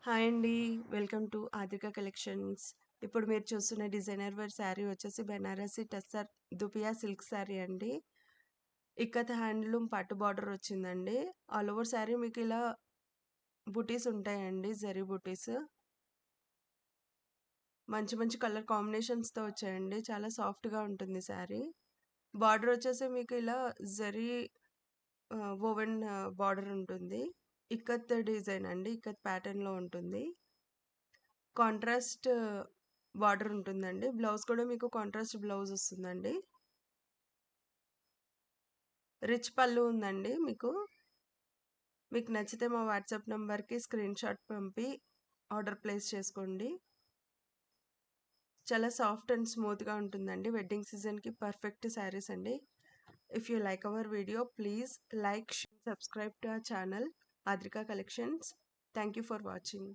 Hi అండి. Welcome to Adrika collections. ఇప్పుడు మీరు చూస్తున్న డిజైనర్ వేర్ శారీ వచ్చేసి బెనారసి టస్సర్ దుపియా సిల్క్ శారీ అండి. ఇక్కత్ హ్యాండ్లూమ్ పట్టు బార్డర్ వచ్చిందండి. ఆల్ ఓవర్ శారీ మీకు ఇలా బుటీస్ ఉంటాయండి. జరీ బుటీస్. మంచి మంచి కలర్ కాంబినేషన్స్‌తో వచ్చాయండి. చాలా సాఫ్ట్‌గా ఉంటుంది శారీ. బార్డర్ వచ్చేసి మీకు ఇలా జరీ వోవెన్ బార్డర్ ఉంటుంది. ఇక్కత్ డిజైన్ అండి. ఇక్కత్ ప్యాటర్న్‌లో ఉంటుంది. కాంట్రాస్ట్ బార్డర్ ఉంటుందండి. బ్లౌజ్ కూడా మీకు కాంట్రాస్ట్ బ్లౌజ్ వస్తుందండి. రిచ్ పళ్ళు ఉందండి మీకు. మీకు నచ్చితే మా వాట్సాప్ నంబర్‌కి స్క్రీన్ షాట్ పంపి ఆర్డర్ ప్లేస్ చేసుకోండి. చాలా సాఫ్ట్ అండ్ స్మూత్‌గా ఉంటుందండి. వెడ్డింగ్ సీజన్‌కి పర్ఫెక్ట్ శారీస్ అండి. If you like our video please like, share, subscribe to our channel Adrika collections. Thank you for watching.